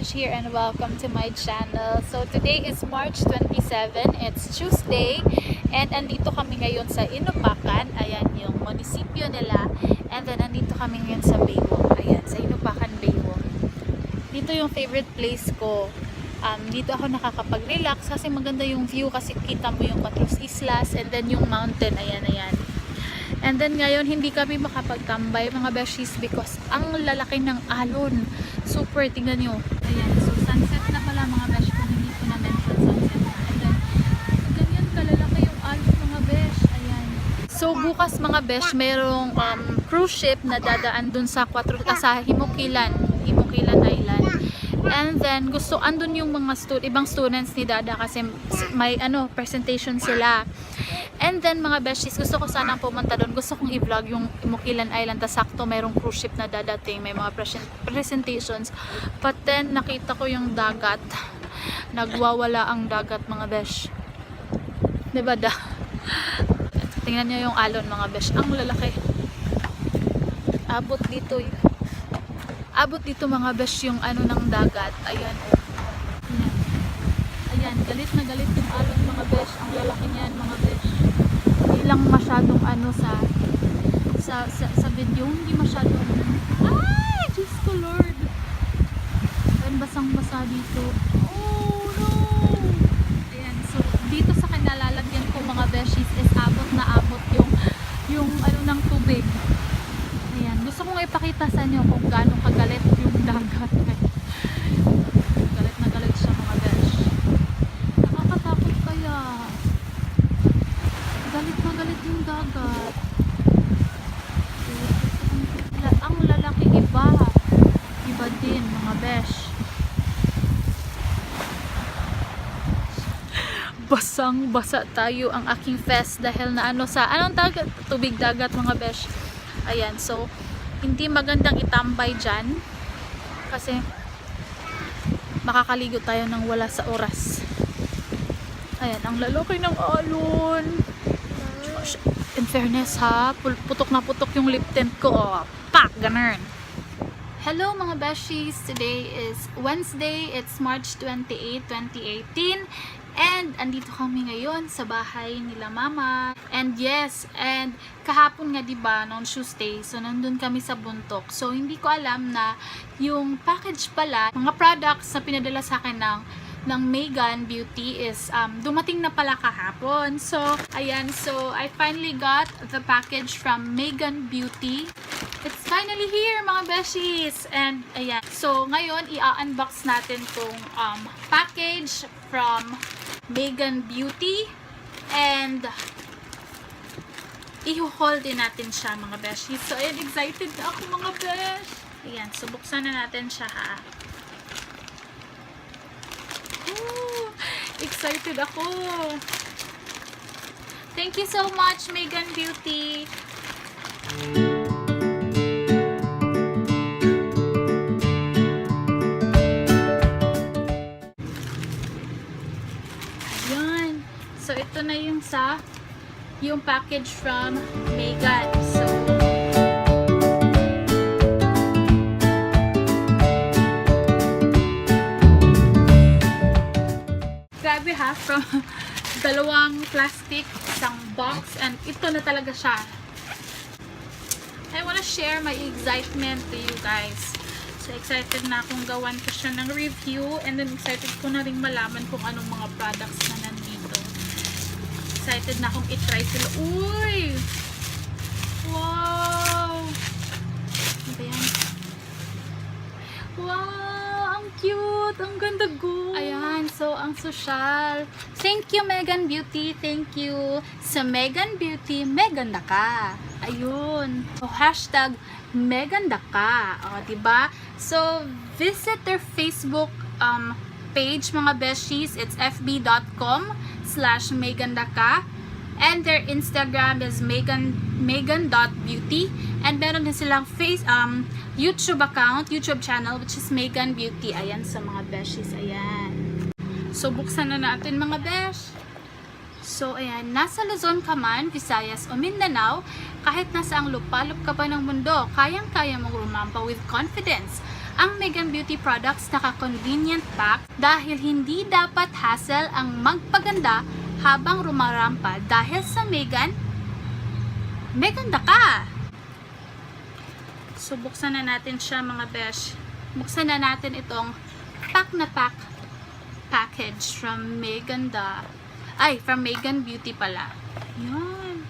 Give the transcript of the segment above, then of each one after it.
Package here and welcome to my channel. So today is March 27, it's Tuesday and andito kami ngayon sa Inupacan. Ayan yung munisipyo nila. And then andito kami ngayon sa Baywalk. Ayan, sa Inupacan Baywalk. Dito yung favorite place ko. Dito ako nakakapag-relax kasi maganda yung view kasi kita mo yung Cuatros Islas and then yung mountain. Ayan, ayan. And then ngayon hindi kami makapagtambay mga beshies because ang lalaki ng alon. Super, tingnan nyo. Ayan, so sunset na pala mga besh kung hindi ko na mention sunset na. And then, ganyan kalalaki yung alon mga besh. Ayan. So bukas mga besh, mayroong cruise ship na dadaan dun sa sa Himukilan Island. And then gusto andun yung mga ibang students ni Dada kasi may presentation sila. And then mga besties, gusto ko sanang pumunta doon. Gusto kong i-vlog yung Himukilan Island. Tas sakto mayroong cruise ship na dadating. May mga presentations. But then nakita ko yung dagat. Nagwawala ang dagat mga besh. Diba da? Tingnan nyo yung alon mga besh. Ang lalaki. Abot dito mga besh yung ng dagat. Ayan. Ayan. Ayan. Galit na galit yung alon mga besh. Ang lalaki niyan mga besh. Hindi lang masyadong sa video. Hindi masyadong ay! Diyos ko Lord. Ayan, basang-basa dito. Oh no! Ayan. So, dito sa kinalalagyan ko mga beshies is abot na abot yung ng tubig. Ayan, gusto kong ipakita sa inyo kung gaano kagalit yung dagat. Galit na galit siya mga besh. Nakakatakot kaya. Galit na galit yung dagat. Ang lalaki iba. Iba din mga besh. Basang-basa tayo ang aking fest dahil na anong dagat? Tubig dagat mga besh. Ayan, so hindi magandang itambay dyan kasi makakaligo tayo ng wala sa oras. Ayan, ang lalaki ng alon. In fairness ha, putok na putok yung lip tint ko. Oh, pak, ganun. Hello mga beshies, today is Wednesday, it's March 28, 2018. And andito kami ngayon sa bahay nila mama. And yes, and kahapon nga diba, noong Tuesday, so nandun kami sa bundok. So hindi ko alam na yung package pala, mga products na pinadala sa akin ng MeganBeauty is dumating na pala kahapon. So ayan, so I finally got the package from MeganBeauty. It's finally here mga beshies. And ayan, so ngayon i-unbox natin tong package from MeganBeauty and i-hold din natin siya mga beshies. So ayan, excited na ako mga besh. Ayan, so buksan na natin siya ha. Ooh, excited ako. Thank you so much MeganBeauty. So, ito na yung package from Megan. So, grabe ha, from dalawang plastic, isang box, and ito na talaga siya. I wanna share my excitement to you guys. So, excited na akong gawan ko siya ng review, and then excited ko na rin malaman kung anong mga products na nandito. Excited na akong i-try sila. Uy! Wow! Ano ba yan? Wow! Ang cute! Ang ganda go! Ayan, so ang social. Thank you MeganBeauty. Thank you sa MeganBeauty. Meganda ka. Ayun. So, hashtag Meganda ka. O, diba? So, visit their Facebook page mga beshies. It's fb.com/megandaka and their Instagram is megan.beauty and meron din silang YouTube channel which is MeganBeauty. Ayan sa mga beshies. Ayan. So buksan na natin mga besh. So ayan, nasa Luzon ka man, Visayas o Mindanao, kahit nasa ang lupalop ka pa ng mundo, kayang-kaya mong rumampa with confidence Ang Megan Beauty products naka-convenient pack dahil hindi dapat hassle ang magpaganda habang rumarampa dahil sa Megan, Meganda ka! So, buksan na natin siya mga besh. Buksan na natin itong pack na pack package from from Megan Beauty pala. Yan.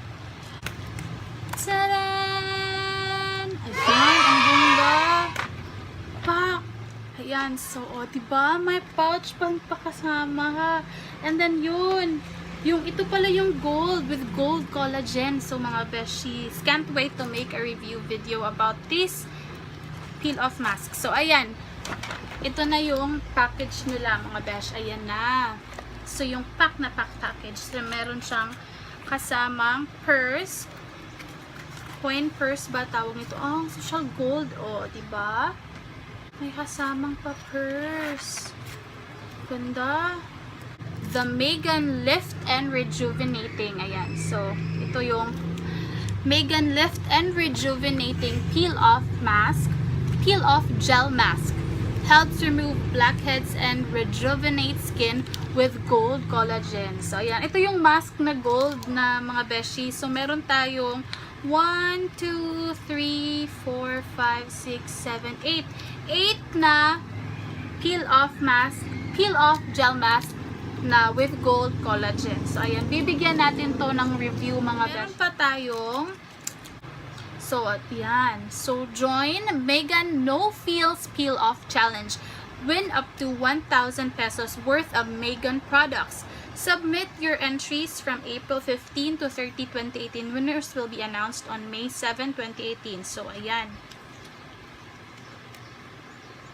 Tadaan! Ayan, ang ganda. Pack. Ayan, so, diba? May pouch pang pakasama. And then yun. Yung ito pala yung gold with gold collagen. So mga beshies, can't wait to make a review video about this peel off mask. So ayan, ito na yung package nila mga besh. Ayan na. So yung pack na pack package. So meron siyang kasamang purse. Coin purse ba tawag nito? Oh, social gold. Oh, diba? May kasamang pa purse. Ganda. The Megan Lift and Rejuvenating. Ayan. So, ito yung Megan Lift and Rejuvenating Peel Off Mask. Peel Off Gel Mask. Helps remove blackheads and rejuvenate skin with gold collagen. So, ayan. Ito yung mask na gold na mga beshi. So, meron tayong 1, 2, 3, 4, 5, 6, 7, 8. 8 na peel off mask. Peel off gel mask na with gold collagen. So, ayan. Bibigyan natin to ng review mga besh. Meron pa tayong ayan. So, join Megan No Feels Peel Off Challenge. Win up to 1,000 pesos worth of Megan products. Submit your entries from April 15 to 30, 2018. Winners will be announced on May 7, 2018. So, ayan.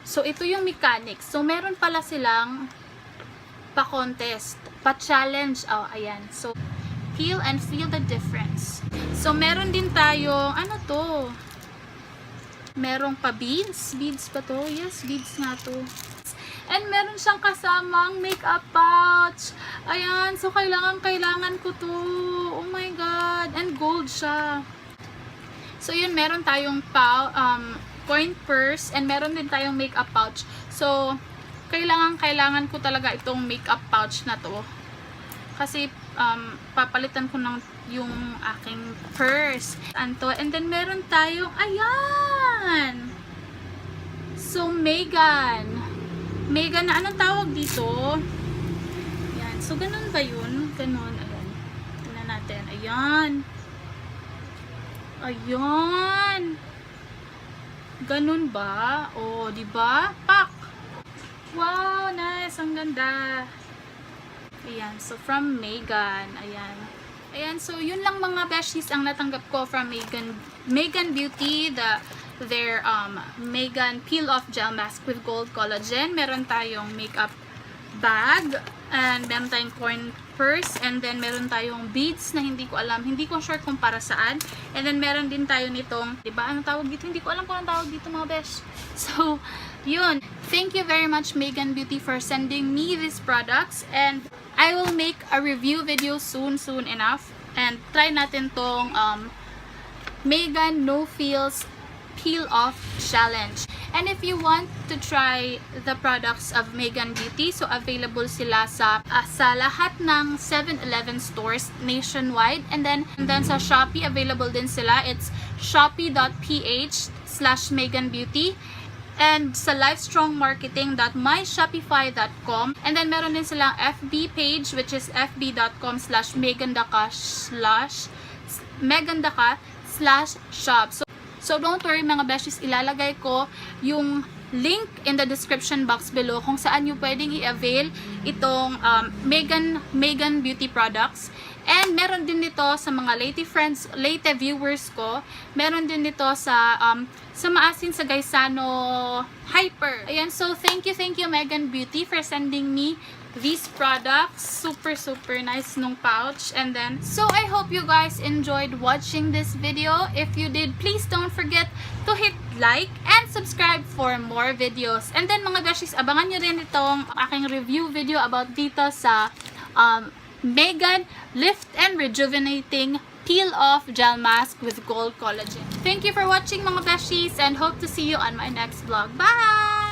So, ito yung mechanics. So, meron pala silang pa-contest, pa-challenge. Oh, ayan. So, peel and feel the difference. So, meron din tayong, ano to? Merong pa-beads. Beads pa to? Yes, beads nga to. And meron siyang kasamang makeup pouch. Ayan. So, kailangan ko to. Oh my God. And gold siya. So, yun. Meron tayong coin purse. And meron din tayong makeup pouch. So, kailangan ko talaga itong makeup pouch na to. Kasi, papalitan ko ng yung aking purse. Anto. And then, meron tayong, ayan! So, Megan na, anong tawag dito? Ayan. So, ganun ba yun? Ganun. Ayan. Tingnan natin. Ayan. Ayan. Ganun ba? O, diba? Pak! Wow, nice. Ang ganda. Ayan. So, from Megan. Ayan. Ayan. So, yun lang mga beshies ang natanggap ko from Megan Beauty. Their Megan Peel Off Gel Mask with Gold Collagen. Meron tayong makeup bag. And meron tayong coin purse. And then, meron tayong beads na hindi ko alam. Hindi ko sure kung para saan. And then, meron din tayo nitong, diba? Anong tawag dito? Hindi ko alam kung anong tawag dito mga besh. So, yun. Thank you very much Megan Beauty for sending me these products. And I will make a review video soon enough. And try natin tong Megan No Feels Peel Off Challenge. And if you want to try the products of Megan Beauty, so available sila sa lahat ng 7-Eleven stores nationwide. And then sa Shopee, available din sila. It's shopee.ph/meganbeauty. And sa LifeStrong marketing.myshopify.com. And then meron din silang FB page, which is fb.com/megandaka/shop. So don't worry mga beshies, ilalagay ko yung link in the description box below kung saan nyo pwedeng i-avail itong Megan Beauty products. And meron din dito sa mga late viewers ko, meron din dito sa Maasin sa Gaisano Hyper. Ayan, so thank you Megan Beauty for sending me these products. Super nice nung pouch. And then, so I hope you guys enjoyed watching this video. If you did, please don't forget to hit like and subscribe for more videos. And then mga beshies, abangan nyo rin itong aking review video about dito sa Megan Lift and Rejuvenating peel-off gel mask with gold collagen. Thank you for watching mga beshies and hope to see you on my next vlog. Bye!